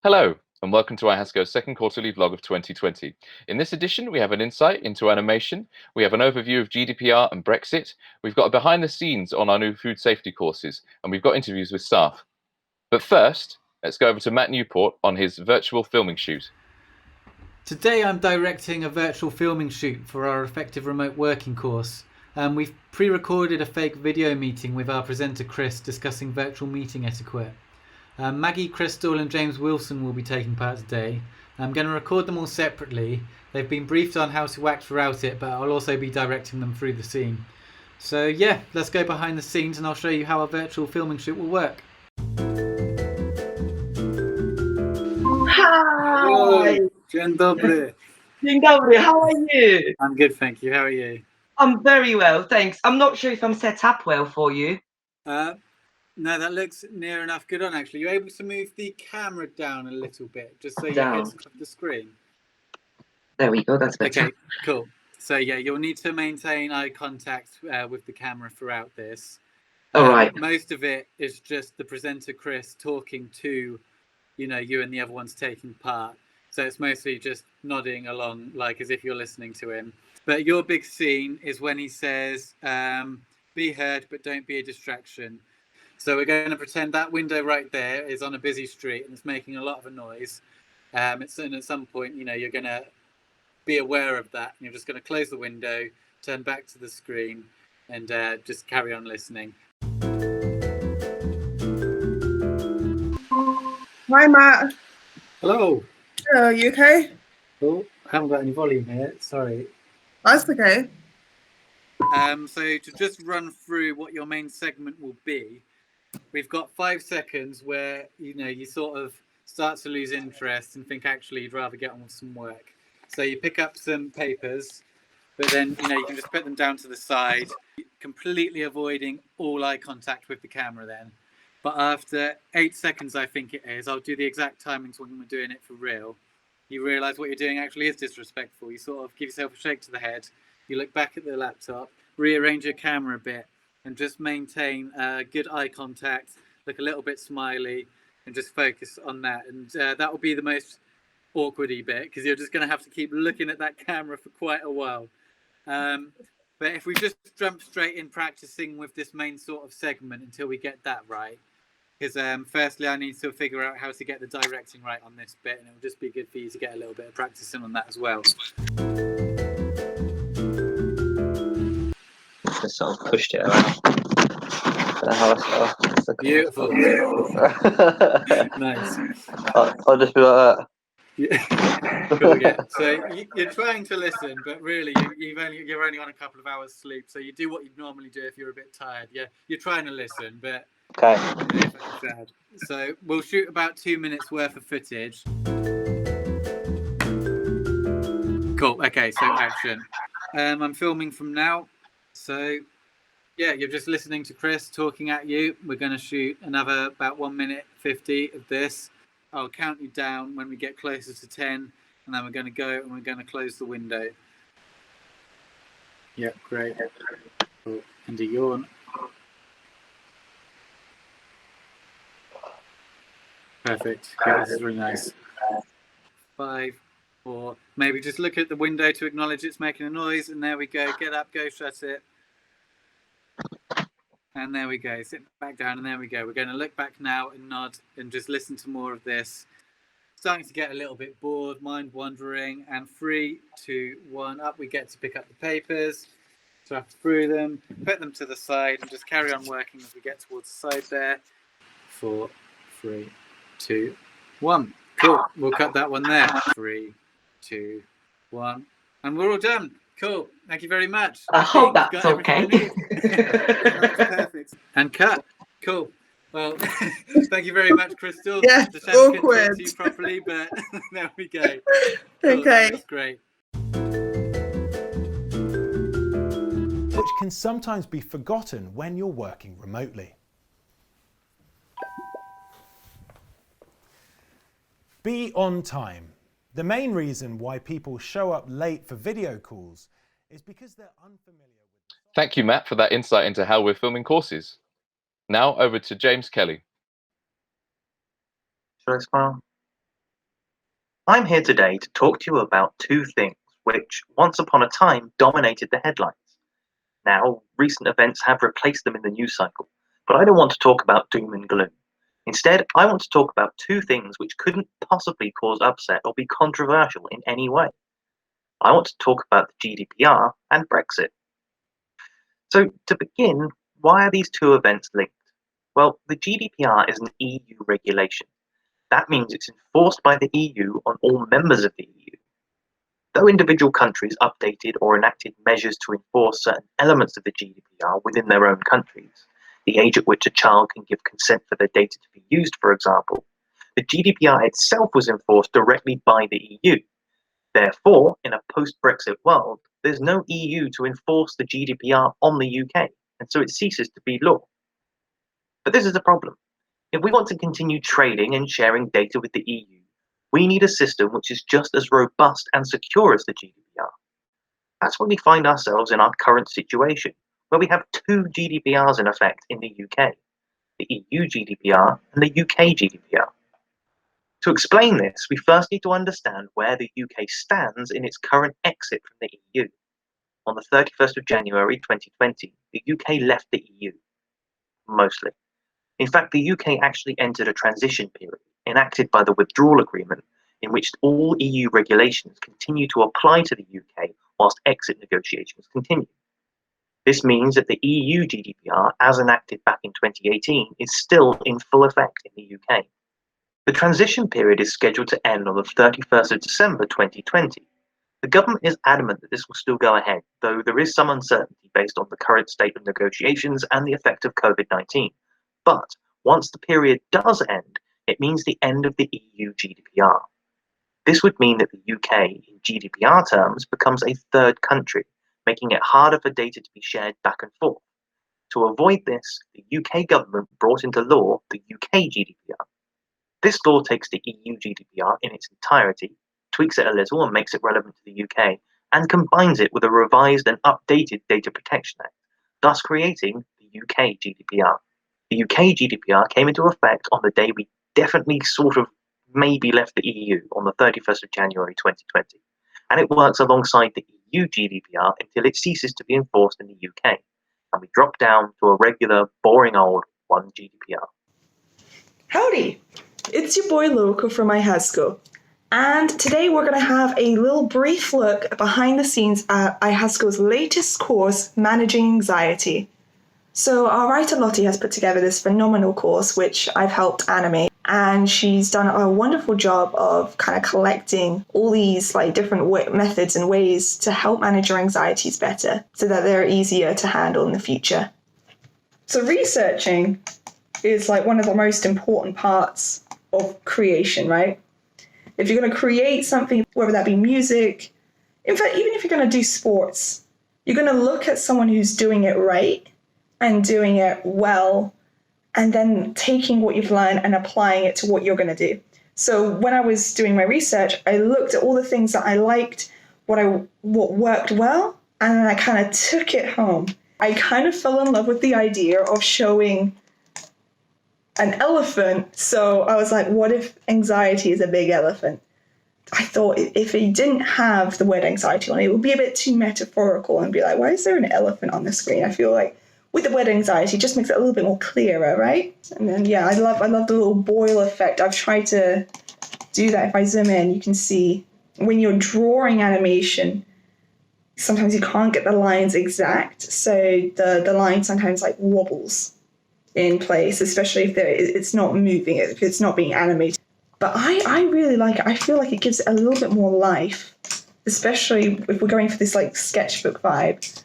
Hello, and welcome to iHASCO's second quarterly vlog of 2020. In this edition, we have an insight into animation, we have an overview of GDPR and Brexit, we've got a behind the scenes on our new food safety courses, and we've got interviews with staff. But first, let's go over to Matt Newport on his virtual filming shoot. Today I'm directing a virtual filming shoot for our effective remote working course. We've pre-recorded a fake video meeting with our presenter Chris discussing virtual meeting etiquette. Maggie, Chrystal and James Wilson will be taking part today. I'm going to record them all separately. They've been briefed on how to act throughout it, but I'll also be directing them through the scene. So yeah, let's go behind the scenes and I'll show you how our virtual filming shoot will work. Hi! Dzień dobry. Dzień dobry, how are you? I'm good, thank you. How are you? I'm very well, thanks. I'm not sure if I'm set up well for you. No, that looks near enough good on actually. You're able to move the camera down a little bit, just so your head's off the screen. There we go, that's better. Okay, cool. So yeah, you'll need to maintain eye contact with the camera throughout this. All right. Most of it is just the presenter Chris talking to, you and the other ones taking part. So it's mostly just nodding along, like as if you're listening to him. But your big scene is when he says, "Be heard, but don't be a distraction." So we're going to pretend that window right there is on a busy street and it's making a lot of a noise. And at some point, you're going to be aware of that. And you're just going to close the window, turn back to the screen, and just carry on listening. Hi, Matt. Hello. Hello, you okay? Oh, I haven't got any volume here. Sorry. That's okay. So to just run through what your main segment will be, we've got 5 seconds where you sort of start to lose interest and think actually you'd rather get on with some work. So you pick up some papers, but then you can just put them down to the side, completely avoiding all eye contact with the camera then. But after 8 seconds, I think it is, I'll do the exact timings when we're doing it for real. You realise what you're doing actually is disrespectful. You sort of give yourself a shake to the head, you look back at the laptop, rearrange your camera a bit, and just maintain good eye contact, look a little bit smiley, and just focus on that. And that will be the most awkwardy bit, because you're just going to have to keep looking at that camera for quite a while. But if we just jump straight in practicing with this main sort of segment until we get that right, because firstly I need to figure out how to get the directing right on this bit, and it'll just be good for you to get a little bit of practice in on that as well. Just sort of pushed it around. Beautiful. Nice. I'll just be like that. Yeah. Cool, yeah. So you're trying to listen, but really you're only on a couple of hours sleep. So you do what you'd normally do if you're a bit tired. Yeah, you're trying to listen, but okay. So we'll shoot about 2 minutes worth of footage. Cool. Okay. So action. I'm filming from now. So yeah, you're just listening to Chris talking at you. We're going to shoot another about 1 minute 50 of this. I'll count you down when we get closer to 10, and then we're going to go and we're going to close the window. Yeah, great. Cool. And a yawn. Perfect. Yeah, this is really nice. 5, 4. Maybe just look at the window to acknowledge it's making a noise, and there we go. Get up, go shut it. And there we go. Sit back down, and there we go. We're going to look back now and nod and just listen to more of this. Starting to get a little bit bored, mind wandering. And 3, 2, 1. Up we get to pick up the papers, draft through them, put them to the side, and just carry on working as we get towards the side there. 4, 3, 2, 1. Cool. We'll cut that one there. 3, 2, 1. And we're all done. Cool. Thank you very much. I hope that's okay. That's perfect. And cut. Cool. Well, thank you very much, Chrystal. Yes, the awkward. Couldn't talk to you properly, but there we go. Cool, okay. That's great. Which can sometimes be forgotten when you're working remotely. Be on time. The main reason why people show up late for video calls is because they're unfamiliar with... Thank you, Matt, for that insight into how we're filming courses. Now over to James Kelly. Should I smile? I'm here today to talk to you about two things which, once upon a time, dominated the headlines. Now, recent events have replaced them in the news cycle, but I don't want to talk about doom and gloom. Instead, I want to talk about two things which couldn't possibly cause upset or be controversial in any way. I want to talk about the GDPR and Brexit. So, to begin, why are these two events linked? Well, the GDPR is an EU regulation. That means it's enforced by the EU on all members of the EU. Though individual countries updated or enacted measures to enforce certain elements of the GDPR within their own countries, the age at which a child can give consent for their data to be used, for example, the GDPR itself was enforced directly by the EU. Therefore, in a post-Brexit world, there's no EU to enforce the GDPR on the UK, and so it ceases to be law. But this is a problem. If we want to continue trading and sharing data with the EU, we need a system which is just as robust and secure as the GDPR. That's when we find ourselves in our current situation, where we have two GDPRs in effect in the UK, the EU GDPR and the UK GDPR. To explain this, we first need to understand where the UK stands in its current exit from the EU. On the 31st of January 2020, the UK left the EU, mostly. In fact, the UK actually entered a transition period, enacted by the withdrawal agreement, in which all EU regulations continue to apply to the UK whilst exit negotiations continue. This means that the EU GDPR, as enacted back in 2018, is still in full effect in the UK. The transition period is scheduled to end on the 31st of December 2020. The government is adamant that this will still go ahead, though there is some uncertainty based on the current state of negotiations and the effect of COVID-19. But once the period does end, it means the end of the EU GDPR. This would mean that the UK, in GDPR terms, becomes a third country, making it harder for data to be shared back and forth. To avoid this, the UK government brought into law the UK GDPR. This law takes the EU GDPR in its entirety, tweaks it a little and makes it relevant to the UK, and combines it with a revised and updated Data Protection Act, thus creating the UK GDPR. The UK GDPR came into effect on the day we definitely sort of maybe left the EU, on the 31st of January 2020, and it works alongside the EU GDPR until it ceases to be enforced in the UK, and we drop down to a regular, boring old one GDPR. Howdy! It's your boy Loco from iHASCO, and today we're going to have a little brief look behind the scenes at iHASCO's latest course, Managing Anxiety. So our writer Lottie has put together this phenomenal course which I've helped animate, and she's done a wonderful job of kind of collecting all these different methods and ways to help manage your anxieties better so that they're easier to handle in the future. So researching is one of the most important parts of creation, right? If you're going to create something, whether that be music, in fact, even if you're going to do sports, you're going to look at someone who's doing it right and doing it well, and then taking what you've learned and applying it to what you're going to do. So when I was doing my research, I looked at all the things that I liked, what worked well, and then I kind of took it home. I kind of fell in love with the idea of showing an elephant. So I was like, what if anxiety is a big elephant? I thought if it didn't have the word anxiety on it, it would be a bit too metaphorical and be like, why is there an elephant on the screen? I feel like with the word anxiety, it just makes it a little bit more clearer, right? And then, yeah, I love the little boil effect. I've tried to do that. If I zoom in, you can see when you're drawing animation, sometimes you can't get the lines exact. So the line sometimes wobbles in place, especially if it's not moving, if it's not being animated. But I really like it. I feel like it gives it a little bit more life, especially if we're going for this sketchbook vibe.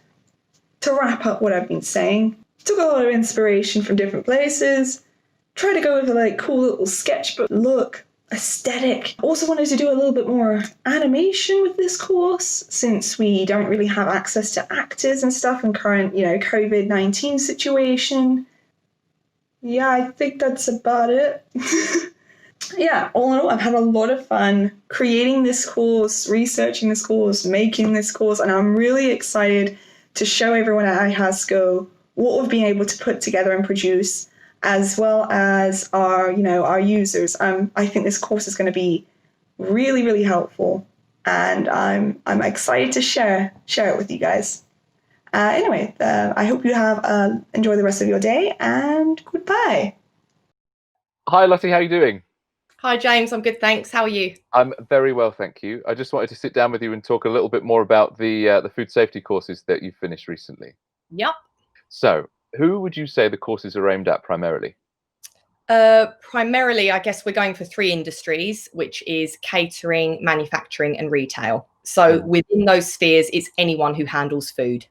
To wrap up what I've been saying, took a lot of inspiration from different places, tried to go with a cool little sketchbook look, aesthetic. Also wanted to do a little bit more animation with this course, since we don't really have access to actors and stuff in current, COVID-19 situation. Yeah, I think that's about it. Yeah, all in all, I've had a lot of fun creating this course, researching this course, making this course, and I'm really excited to show everyone at iHASCO what we've been able to put together and produce, as well as our users. I think this course is going to be Really, really helpful. And I'm excited to share it with you guys. Anyway, I hope you have enjoy the rest of your day, and goodbye. Hi, Lottie. How are you doing? Hi, James. I'm good, thanks. How are you? I'm very well, thank you. I just wanted to sit down with you and talk a little bit more about the food safety courses that you've finished recently. Yep. So, who would you say the courses are aimed at primarily? Primarily, I guess we're going for 3 industries, which is catering, manufacturing, and retail. So within those spheres, it's anyone who handles food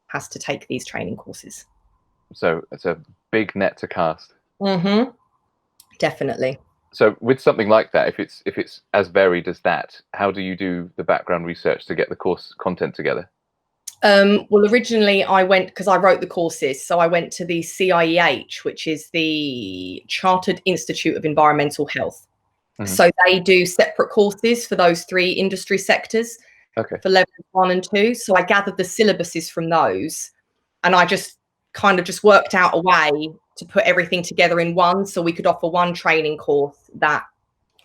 has to take these training courses. So it's a big net to cast. Mm-hmm. Definitely. So with something like that, if it's as varied as that, how do you do the background research to get the course content together? Well, originally I went, because I wrote the courses, so I went to the CIEH, which is the Chartered Institute of Environmental Health. So they do separate courses for those 3 industry sectors, for levels 1 and 2. So I gathered the syllabuses from those, and I just kind of worked out a way to put everything together in one, so we could offer one training course that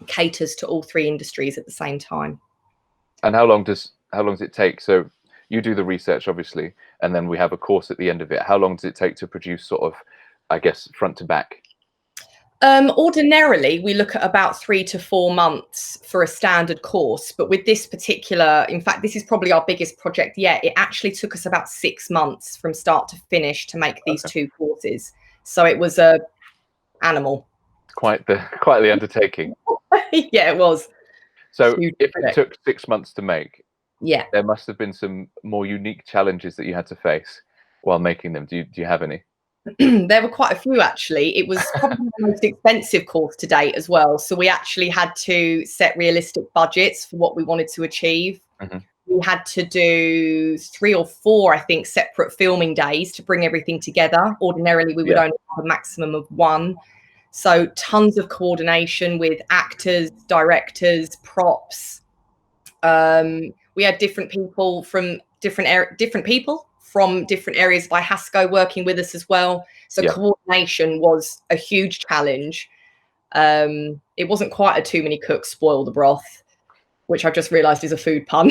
caters to all 3 industries at the same time. And how long does it take? So you do the research, obviously, and then we have a course at the end of it. How long does it take to produce sort of, I guess, front to back? Ordinarily, we look at about 3 to 4 months for a standard course. But with this particular, in fact, this is probably our biggest project yet. It actually took us about 6 months from start to finish to make these 2 courses. So it was a animal. Quite the undertaking. Yeah, it was. So if it took 6 months to make, yeah, there must have been some more unique challenges that you had to face while making them. Do you have any? There were quite a few, actually. It was probably the most expensive course to date as well. So we actually had to set realistic budgets for what we wanted to achieve. We had to do 3 or 4, I think, separate filming days to bring everything together. Ordinarily, we would only have a maximum of 1. So tons of coordination with actors, directors, props. We had different people from different areas of iHASCO working with us as well. So coordination was a huge challenge. It wasn't quite a too many cooks spoil the broth, which I've just realised is a food pun.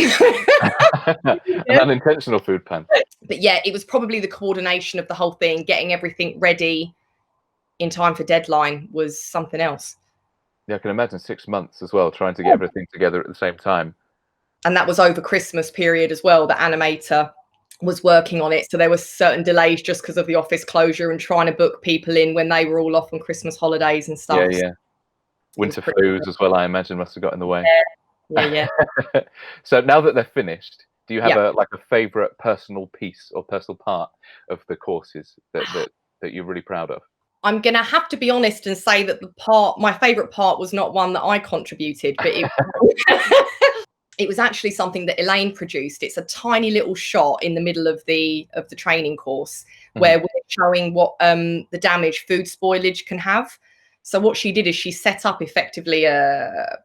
An unintentional food pun. But yeah, it was probably the coordination of the whole thing, getting everything ready in time for deadline was something else. Yeah, I can imagine 6 months as well, trying to get everything together at the same time. And that was over Christmas period as well. The animator was working on it. So there were certain delays just because of the office closure and trying to book people in when they were all off on Christmas holidays and stuff. Yeah. Winter flus as well, I imagine, must have got in the way. Yeah. So now that they're finished, do you have a favorite personal piece or personal part of the courses that you're really proud of? I'm going to have to be honest and say that my favorite part was not one that I contributed, but it was actually something that Elaine produced. It's a tiny little shot in the middle of the training course where we're showing what the damage food spoilage can have. So what she did is she set up effectively a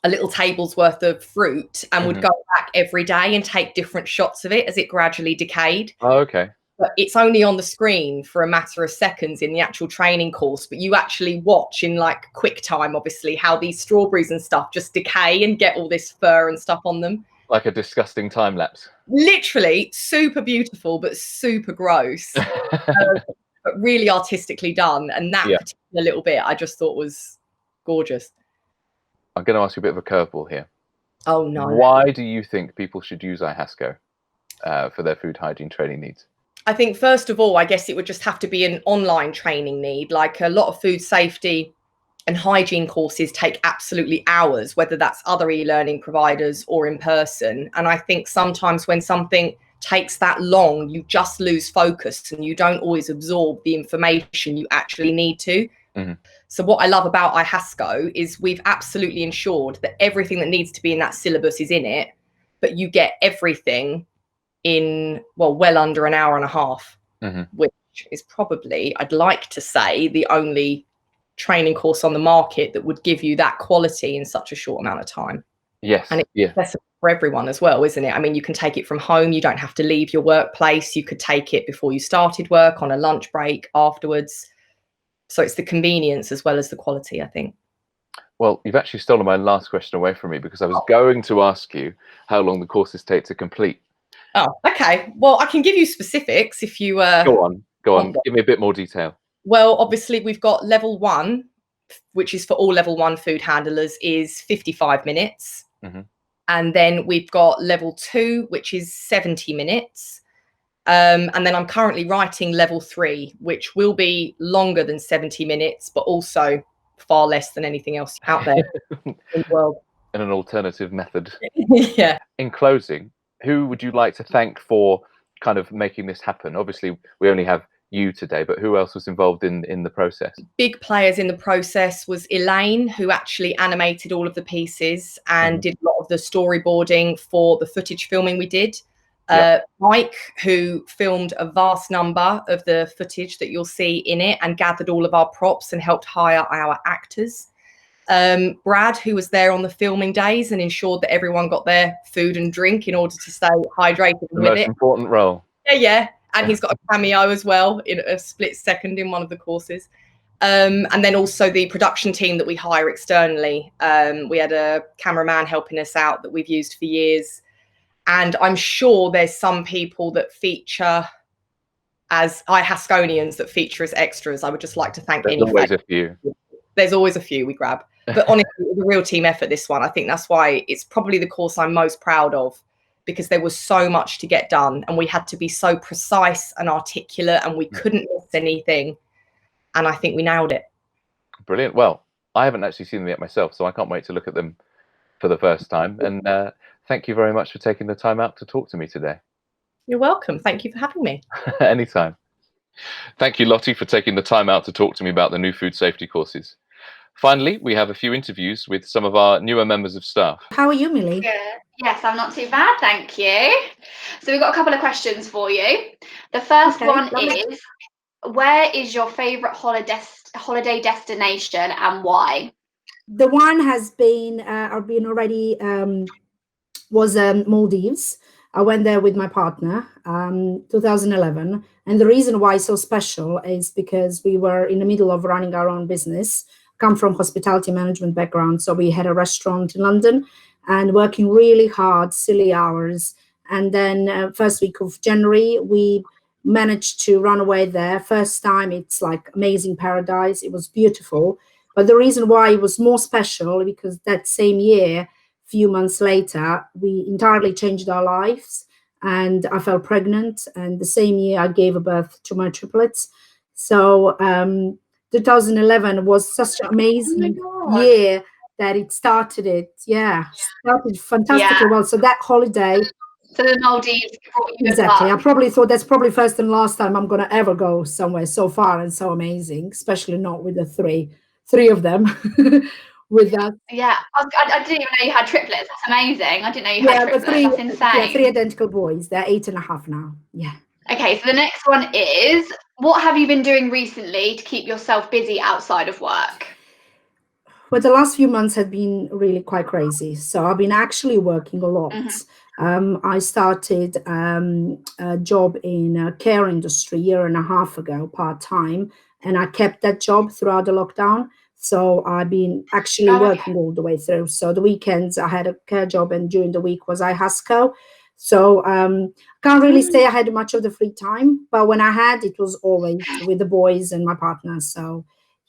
little table's worth of fruit and would go back every day and take different shots of it as it gradually decayed. Oh, okay. But it's only on the screen for a matter of seconds in the actual training course, but you actually watch in like quick time, obviously, how these strawberries and stuff just decay and get all this fur and stuff on them. Like a disgusting time lapse. Literally super beautiful, but super gross, but really artistically done. And that particular little bit I just thought was gorgeous. I'm going to ask you a bit of a curveball here. Oh, no. Why do you think people should use iHASCO for their food hygiene training needs? I think, first of all, I guess it would just have to be an online training need. Like a lot of food safety and hygiene courses take absolutely hours, whether that's other e-learning providers or in person. And I think sometimes when something takes that long, you just lose focus and you don't always absorb the information you actually need to. So what I love about iHASCO is we've absolutely ensured that everything that needs to be in that syllabus is in it, but you get everything in well under an hour and a half, which is probably, I'd like to say, the only training course on the market that would give you that quality in such a short amount of time. Yes. And it's accessible for everyone as well, isn't it? I mean, you can take it from home, you don't have to leave your workplace, you could take it before you started work, on a lunch break, afterwards. So it's the convenience as well as the quality, I think. Well, you've actually stolen my last question away from me, because I was going to ask you how long the courses take to complete. Oh, okay. Well, I can give you specifics if you Go on. Give me a bit more detail. Well, obviously we've got level 1, which is for all level 1 food handlers, is 55 minutes. Mm-hmm. And then we've got level 2, which is 70 minutes. And then I'm currently writing level 3, which will be longer than 70 minutes, but also far less than anything else out there in the world. And an alternative method. Yeah. In closing, who would you like to thank for kind of making this happen? Obviously, we only have you today, but who else was involved in the process? Big players in the process was Elaine, who actually animated all of the pieces and did a lot of the storyboarding for the footage filming we did. Mike, who filmed a vast number of the footage that you'll see in it and gathered all of our props and helped hire our actors. Brad, who was there on the filming days and ensured that everyone got their food and drink in order to stay hydrated The most important role. Yeah. And he's got a cameo as well in a split second in one of the courses. And then also the production team that we hire externally. We had a cameraman helping us out that we've used for years. And I'm sure there's some people that feature as iHASConians that feature as extras. I would just like to thank There's always a few. There's always a few we grab. But honestly, it was a real team effort, this one. I think that's why it's probably the course I'm most proud of, because there was so much to get done and we had to be so precise and articulate and we couldn't miss anything. And I think we nailed it. Brilliant. Well, I haven't actually seen them yet myself, so I can't wait to look at them for the first time. And thank you very much for taking the time out to talk to me today. You're welcome. Thank you for having me. Anytime. Thank you, Lottie, for taking the time out to talk to me about the new food safety courses. Finally, we have a few interviews with some of our newer members of staff. How are you, Millie? Good. Yes, I'm not too bad, thank you. So we've got a couple of questions for you. The first one is, where is your favourite holiday destination and why? The one has been, I've been already, was Maldives. I went there with my partner, 2011. And the reason why it's so special is because we were in the middle of running our own business, come from hospitality management background. So we had a restaurant in London and working really hard, silly hours. And then first week of January, we managed to run away there. First time, it's like amazing paradise. It was beautiful. But the reason why it was more special, because that same year, few months later, we entirely changed our lives and I fell pregnant. And the same year I gave birth to my triplets. So 2011 was such an amazing year that it started it. Started fantastically well. So that holiday. So the Maldives brought you exactly. I probably thought that's probably first and last time I'm going to ever go somewhere so far and so amazing, especially not with the three of them. With that. Yeah, I didn't even know you had triplets. That's amazing. I didn't know you had triplets. That's insane. Yeah, 3 identical boys. They're 8.5 now. Yeah. Okay, so the next one is, what have you been doing recently to keep yourself busy outside of work? Well, the last few months have been really quite crazy. So I've been actually working a lot. I started a job in a care industry 1.5 years ago, part-time, and I kept that job throughout the lockdown. So I've been actually working all the way through. So the weekends I had a care job and during the week was iHASCO. So can't really say I had much of the free time, but when I had, it was always with the boys and my partner. So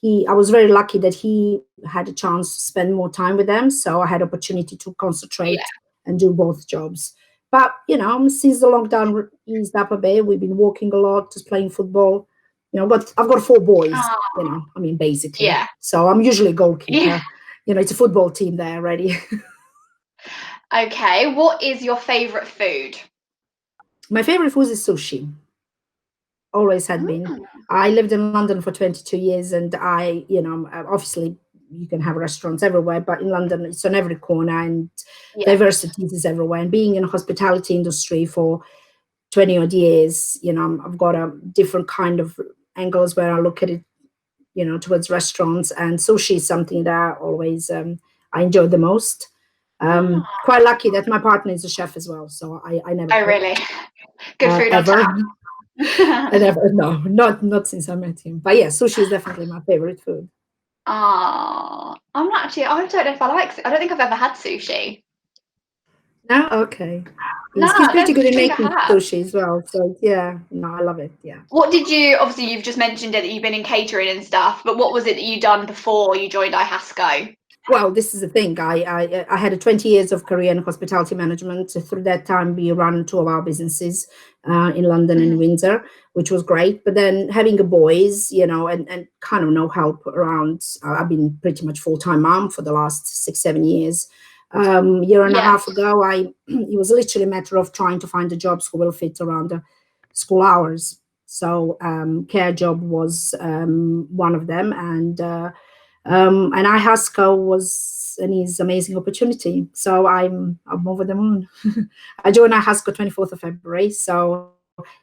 I was very lucky that he had a chance to spend more time with them. So I had opportunity to concentrate and do both jobs. But, since the lockdown eased up a bit, we've been walking a lot, just playing football. But I've got 4 boys, basically. Yeah. So I'm usually a goalkeeper. Yeah. It's a football team there already. Okay. What is your favourite food? My favourite food is sushi. Always had been. I lived in London for 22 years and obviously you can have restaurants everywhere, but in London it's on every corner and diversity is everywhere. And being in the hospitality industry for 20 odd years, I've got a different kind of angles where I look at it, towards restaurants, and sushi is something that I always I enjoy the most. Quite lucky that my partner is a chef as well, so I never. Oh, really? Good food ever. I never, no, not since I met him. But yeah, sushi is definitely my favorite food. Ah, I'm not actually. I don't know if I like. I don't think I've ever had sushi. No, okay. No, He's I pretty don't good at think I making have. sushi as well. So yeah, no, I love it. Yeah. What did you? Obviously, you've just mentioned it that you've been in catering and stuff. But what was it that you done before you joined iHASCO? Well, this is the thing. I had a 20 years of career in hospitality management. So through that time, we ran two of our businesses in London and Windsor, which was great. But then having a boys, and kind of no help around. I've been pretty much full-time mom for the last 6-7 years. Year and a half ago, it was literally a matter of trying to find the jobs who will fit around the school hours. So care job was one of them, and iHASCO was an amazing opportunity. So I'm over the moon. I joined iHASCO 24th of February, so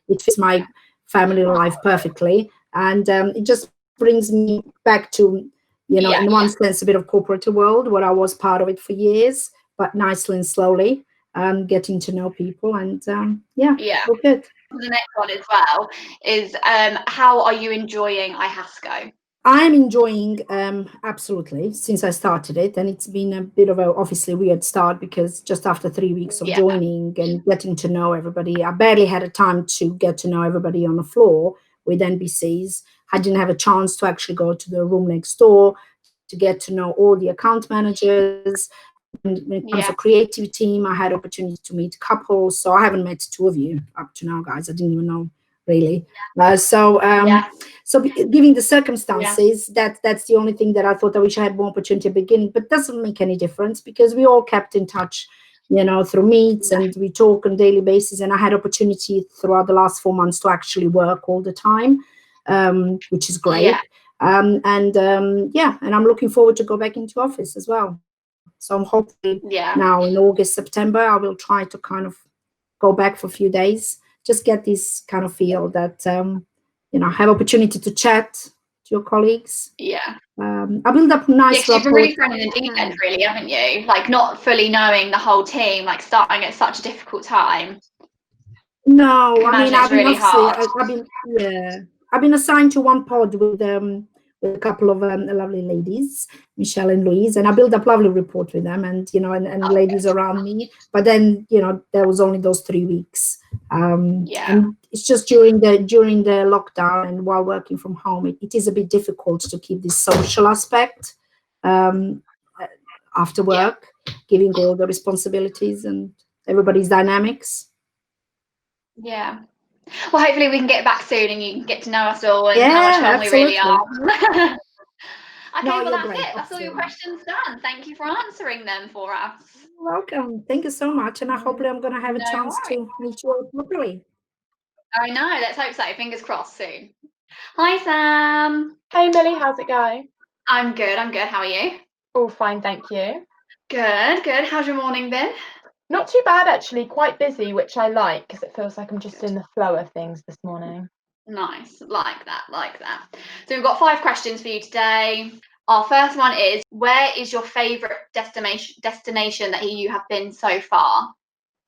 it fits my family life perfectly, and it just brings me back to, in one sense, a bit of corporate world where I was part of it for years, but nicely and slowly, getting to know people, and all good. The next one as well is how are you enjoying iHASCO? I'm enjoying absolutely since I started it, and it's been a bit of a obviously weird start because just after 3 weeks of joining and getting to know everybody, I barely had a time to get to know everybody on the floor with NBCs. I didn't have a chance to actually go to the room next door to get to know all the account managers. When it comes to creative team, I had opportunity to meet couples. So I haven't met two of you up to now, guys. I didn't even know really. So given the circumstances, that's the only thing that I thought I wish I had more opportunity at the beginning, but doesn't make any difference because we all kept in touch, through meets and we talk on a daily basis. And I had opportunity throughout the last 4 months to actually work all the time, which is great. And I'm looking forward to go back into office as well. So I'm hoping now in August, September, I will try to kind of go back for a few days, just get this kind of feel that, have opportunity to chat to your colleagues. I build up nice you've been really thrown in the deep end, really, haven't you? Like not fully knowing the whole team, like starting at such a difficult time. No, I mean, I've been really hard. I've been assigned to one pod with a couple of lovely ladies, Michelle and Louise, and I built up lovely rapport with them, and and ladies around me. But then there was only those 3 weeks, and it's just during the lockdown and while working from home, it is a bit difficult to keep this social aspect after work, giving all the responsibilities and everybody's dynamics. Yeah. Well, hopefully we can get back soon and you can get to know us all and how much fun we really are. Okay, well, that's it. That's all your questions done. Thank you for answering them for us. You're welcome. Thank you so much. And hopefully I'm going to have a chance to meet you all properly. I know. Let's hope so. Fingers crossed soon. Hi, Sam. Hey, Millie. How's it going? I'm good. How are you? All fine, thank you. Good. How's your morning been? Not too bad, actually. Quite busy, which I like because it feels like I'm just in the flow of things this morning. Nice. Like that. So we've got 5 questions for you today. Our first one is, where is your favourite destination that you have been so far?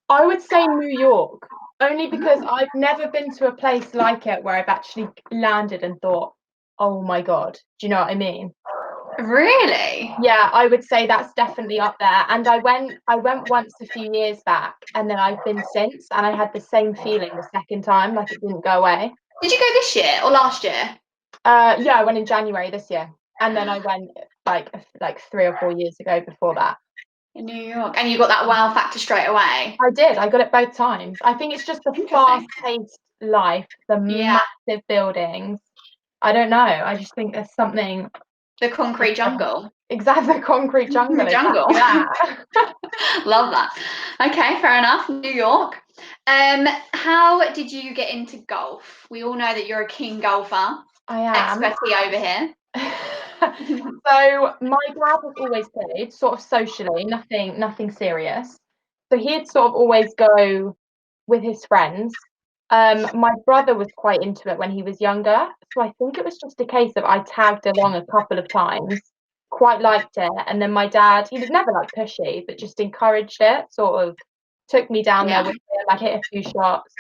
I would say New York, only because I've never been to a place like it where I've actually landed and thought, oh my God, do you know what I mean? Really? Yeah, I would say that's definitely up there. And I went once a few years back, and then I've been since, and I had the same feeling the second time, like it didn't go away. Did you go this year or last year? Yeah, I went in January this year, and then I went like 3 or 4 years ago before that. In New York, and you got that wow factor straight away. I did. I got it both times. I think it's just the fast-paced life, the massive buildings. I don't know. I just think there's something. The concrete jungle. Exactly, the concrete jungle. Yeah. Love that. Okay, fair enough. New York. How did you get into golf? We all know that you're a keen golfer. I am. Expertly over here. So my dad has always played, sort of socially, nothing serious. So he'd sort of always go with his friends. My brother was quite into it when he was younger, so I think it was just a case of I tagged along a couple of times, quite liked it, and then my dad, he was never like pushy, but just encouraged it, sort of took me down there with him. I hit a few shots,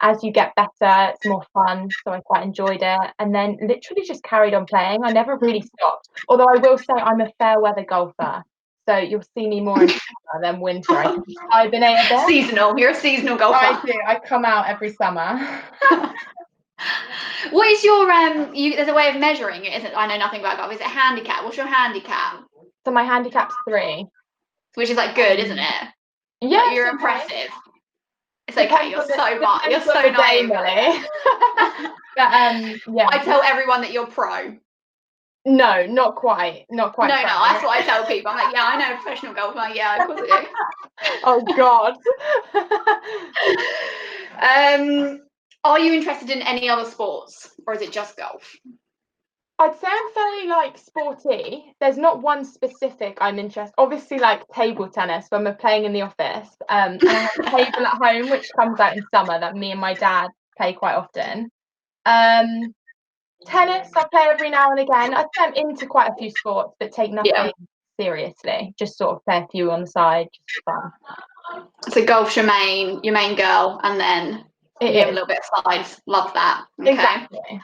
as you get better, it's more fun. So I quite enjoyed it. And then literally just carried on playing. I never really stopped. Although I will say I'm a fair weather golfer. So you'll see me more in summer than winter. I can hibernate a bit. Seasonal. You're a seasonal golfer. I do. I come out every summer. What is your there's a way of measuring it, isn't it? I know nothing about golf. Is it handicap? What's your handicap? So my handicap's 3. Which is like good, isn't it? Yeah. Like, you're impressive. It's okay, you're so naive. Millie. But yeah. I tell everyone that you're pro. No, not quite. Not quite. No, that's what I tell people. I'm like, yeah, I know a professional golfer. Like, yeah, of course I do. Oh God. Are you interested in any other sports, or is it just golf? I'd say I'm fairly like sporty. There's not one specific I'm interested. Obviously, like table tennis when we're playing in the office. And I have a table at home which comes out in summer that me and my dad play quite often. Tennis I play every now and again. I'd say I'm into quite a few sports, but take nothing seriously. Just sort of play a few on the side, just fun. So golf's your main girl, and then you have a little bit of sides. Love that. Okay. Exactly.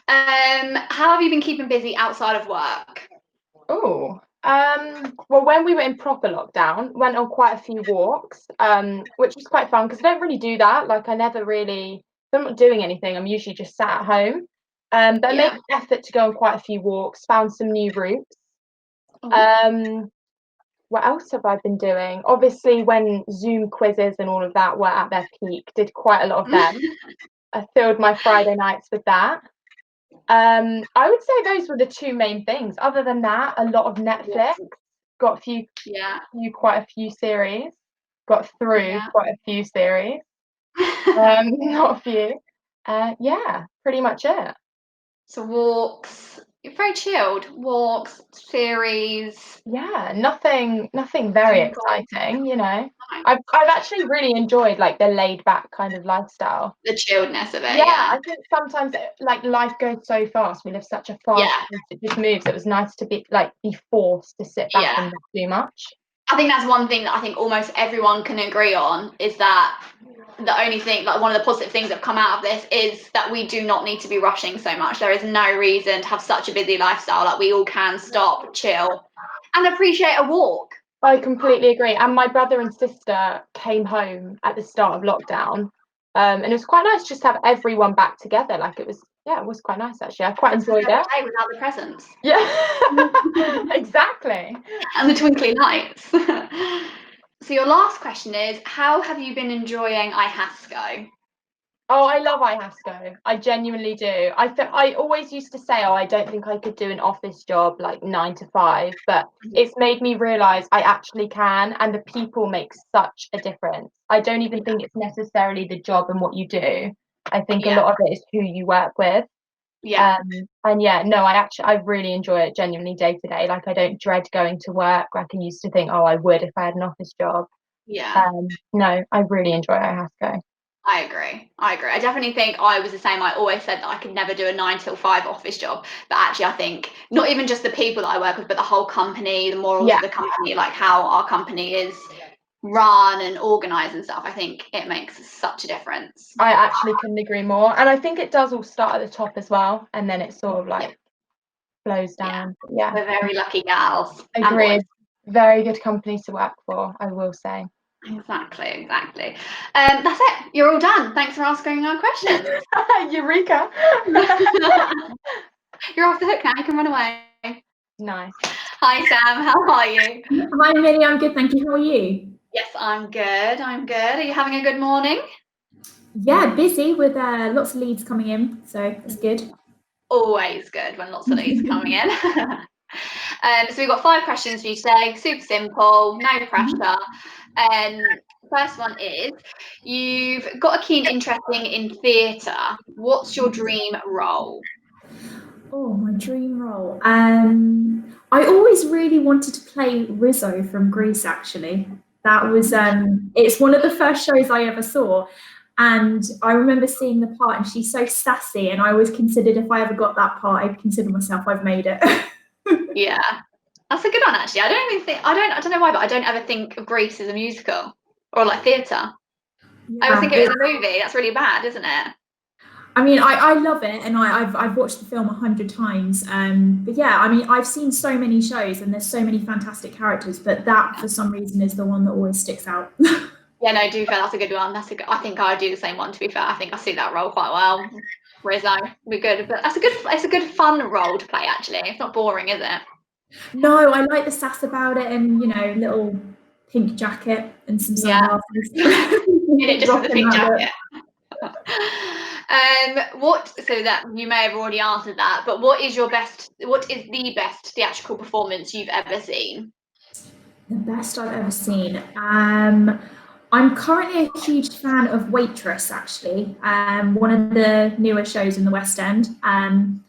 How have you been keeping busy outside of work? Oh, well, when we were in proper lockdown, went on quite a few walks, which was quite fun because I don't really do that. Like, I never really, if I'm not doing anything, I'm usually just sat at home. But I made an effort to go on quite a few walks, found some new routes. What else have I been doing? Obviously, when Zoom quizzes and all of that were at their peak, did quite a lot of them. I filled my Friday nights with that. I would say those were the 2 main things. Other than that, a lot of Netflix. Got quite a few series. Got through quite a few series. Not a few. Yeah, pretty much it. So walks. You're very chilled. Walks, series. Yeah, nothing very exciting, you know. I've actually really enjoyed like the laid back kind of lifestyle. The chilledness of it. Yeah, I think sometimes like life goes so fast. We live such a fast pace, it just moves. It was nice to be forced to sit back and not do much. I think that's one thing that I think almost everyone can agree on, is that the only thing, like one of the positive things that have come out of this is that we do not need to be rushing so much. There is no reason to have such a busy lifestyle. Like, we all can stop, chill, and appreciate a walk. I completely agree. And my brother and sister came home at the start of lockdown. And it was quite nice just to have everyone back together. Like, it was quite nice actually. I quite enjoyed it. Without the presents. Yeah, exactly. And the twinkly lights. So your last question is, how have you been enjoying iHASCO? Oh, I love iHASCO. I genuinely do. I always used to say, I don't think I could do an office job like 9 to 5, but it's made me realise I actually can, and the people make such a difference. I don't even think it's necessarily the job and what you do. I think a lot of it is who you work with. Yeah. And I really enjoy it genuinely day to day. Like, I don't dread going to work like I used to think, I would if I had an office job. Yeah. No, I really enjoy iHASCO. I agree. I definitely think I was the same. I always said that I could never do a 9 till 5 office job. But actually, I think not even just the people that I work with, but the whole company, the morals of the company, like how our company is run and organised and stuff. I think it makes such a difference. I actually couldn't agree more. And I think it does all start at the top as well. And then it sort of like flows down. Yeah. We're very lucky gals. Agreed. Very good company to work for, I will say. Exactly. That's it. You're all done. Thanks for asking our questions. Eureka. You're off the hook now. You can run away. Nice. Hi, Sam. How are you? Hi, Millie. I'm good, thank you. How are you? Yes, I'm good. Are you having a good morning? Yeah, busy with lots of leads coming in, so it's good. Always good when lots of leads coming in. So we've got 5 questions for you today. Super simple, no pressure. First one is, you've got a keen interest in theatre. What's your dream role? Oh, my dream role. I always really wanted to play Rizzo from Greece, actually. That was, it's one of the first shows I ever saw. And I remember seeing the part, and she's so sassy. And I always considered if I ever got that part, I'd consider myself I've made it. Yeah, that's a good one, actually. I don't know why, but I don't ever think of Grease as a musical or like theatre. I was thinking it was a movie. That's really bad, isn't it? I mean, I love it, and I've watched the film 100 times. But yeah, I mean, I've seen so many shows, and there's so many fantastic characters, but that for some reason is the one that always sticks out. Yeah, no, to be fair, that's a good one. I think I'd do the same one. To be fair, I think I see that role quite well. Rizzo, be good, but it's a good fun role to play. Actually, it's not boring, is it? No, I like the sass about it, and little pink jacket and some sunglasses. In it just with the pink jacket. So that you may have already answered that, but what is the best theatrical performance you've ever seen? The best I've ever seen. I'm currently a huge fan of Waitress, actually, one of the newer shows in the West End. And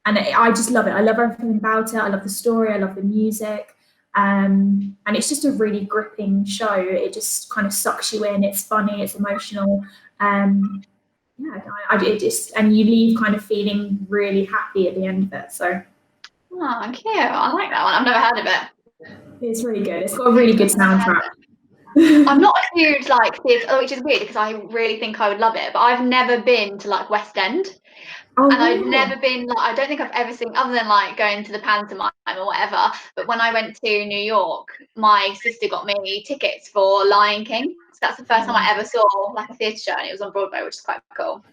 I just love it. I love everything about it. I love the story. I love the music. And it's just a really gripping show. It just kind of sucks you in. It's funny. It's emotional. And you leave kind of feeling really happy at the end of it. So. Oh, cute. I like that one. I've never heard of it. It's really good. It's got a really good soundtrack. I'm not a huge theatre, which is weird because I really think I would love it, but I've never been to West End. Oh, and really? I've never been I don't think I've ever seen, other than going to the pantomime or whatever, but when I went to New York, my sister got me tickets for Lion King. So that's the first time I ever saw a theatre show, and it was on Broadway, which is quite cool.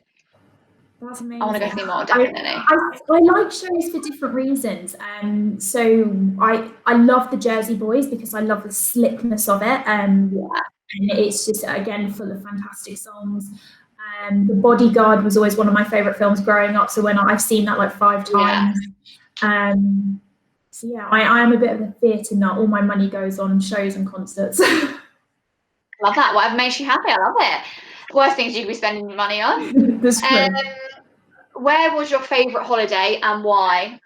That's amazing. I want to go see more, definitely. I like shows for different reasons. So I love the Jersey Boys because I love the slickness of it. And it's just, again, full of fantastic songs. The Bodyguard was always one of my favourite films growing up. So when I've seen that 5 times. So yeah, I am a bit of a theatre nut. All my money goes on shows and concerts. Love that. Whatever makes you happy, I love it. Worst things you could be spending your money on. That's true. Where was your favourite holiday and why?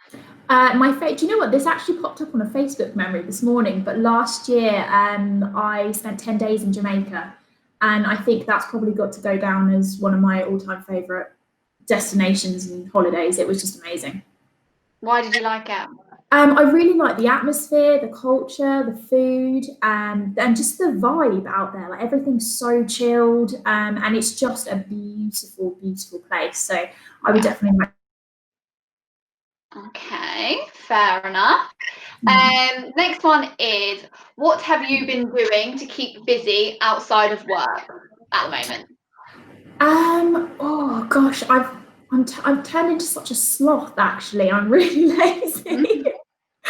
Do you know what? This actually popped up on a Facebook memory this morning, but last year I spent 10 days in Jamaica, and I think that's probably got to go down as one of my all-time favourite destinations and holidays. It was just amazing. Why did you like it? I really like the atmosphere, the culture, the food, and just the vibe out there. Everything's so chilled, and it's just a beautiful, beautiful place. So I would definitely like. Okay, fair enough. Next one is, what have you been doing to keep busy outside of work at the moment? Oh gosh, I've turned into such a sloth. Actually, I'm really lazy.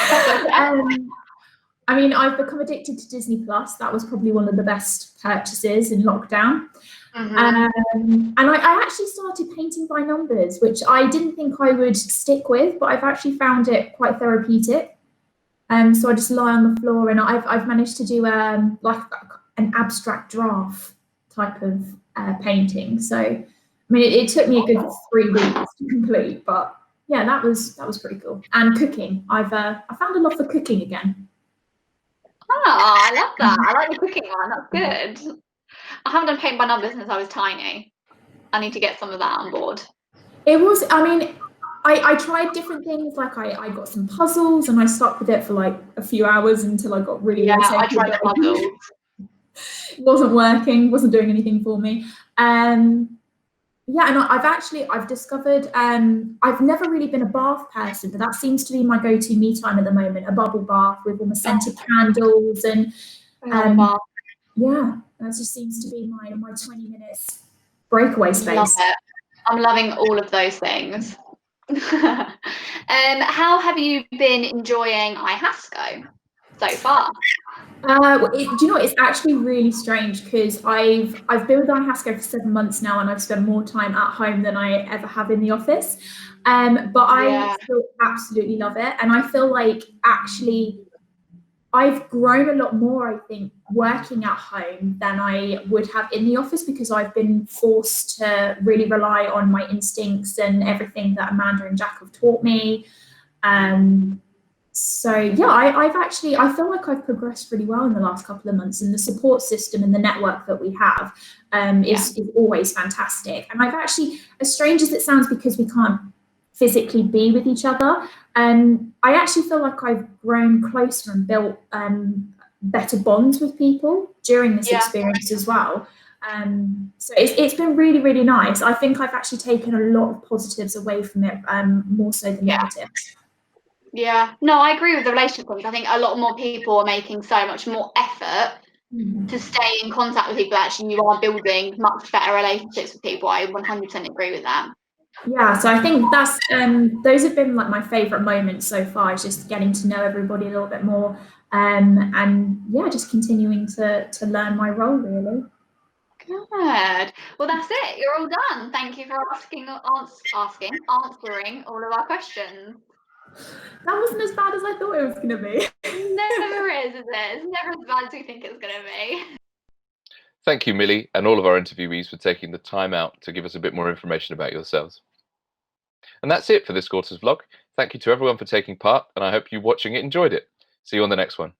I mean, I've become addicted to Disney Plus. That was probably one of the best purchases in lockdown. And I actually started painting by numbers, which I didn't think I would stick with, but I've actually found it quite therapeutic. So I just lie on the floor, and I've managed to do an abstract draft type of painting. So I mean, it took me a good 3 weeks to complete, but yeah, that was pretty cool. And cooking, I found a love for cooking again. Oh, I love that. I like the cooking one. That's good. I haven't done paint by numbers since I was tiny. I need to get some of that on board. It was, I mean, I tried different things. I got some puzzles, and I stuck with it for a few hours until I got really irritated. I tried the puzzles. It wasn't working, wasn't doing anything for me. And I've discovered, I've never really been a bath person, but that seems to be my go-to me time at the moment, a bubble bath with all my scented candles, and yeah, that just seems to be my 20 minutes breakaway space. Love it. I'm loving all of those things. How have you been enjoying iHASCO so far? Do you know what? It's actually really strange because I've been with iHASCO for 7 months now, and I've spent more time at home than I ever have in the office. But I still absolutely love it, and I feel like actually I've grown a lot more, I think, working at home than I would have in the office, because I've been forced to really rely on my instincts and everything that Amanda and Jack have taught me. So yeah, I feel like I've progressed really well in the last couple of months, and the support system and the network that we have is always fantastic. And I've actually, as strange as it sounds, because we can't physically be with each other, I actually feel like I've grown closer and built better bonds with people during this experience as well. So it's been really, really nice. I think I've actually taken a lot of positives away from it, more so than negatives. Yeah, no, I agree with the relationship things. I think a lot more people are making so much more effort to stay in contact with people. Actually, you are building much better relationships with people. I 100% agree with that. Yeah, so I think that's those have been like my favourite moments so far, is just getting to know everybody a little bit more, and yeah, just continuing to learn my role really. Good. Well, that's it. You're all done. Thank you for answering all of our questions. That wasn't as bad as I thought it was going to be. Never is it? It's never as bad as you think it's going to be. Thank you, Millie, and all of our interviewees for taking the time out to give us a bit more information about yourselves. And that's it for this quarter's vlog. Thank you to everyone for taking part, and I hope you watching it enjoyed it. See you on the next one.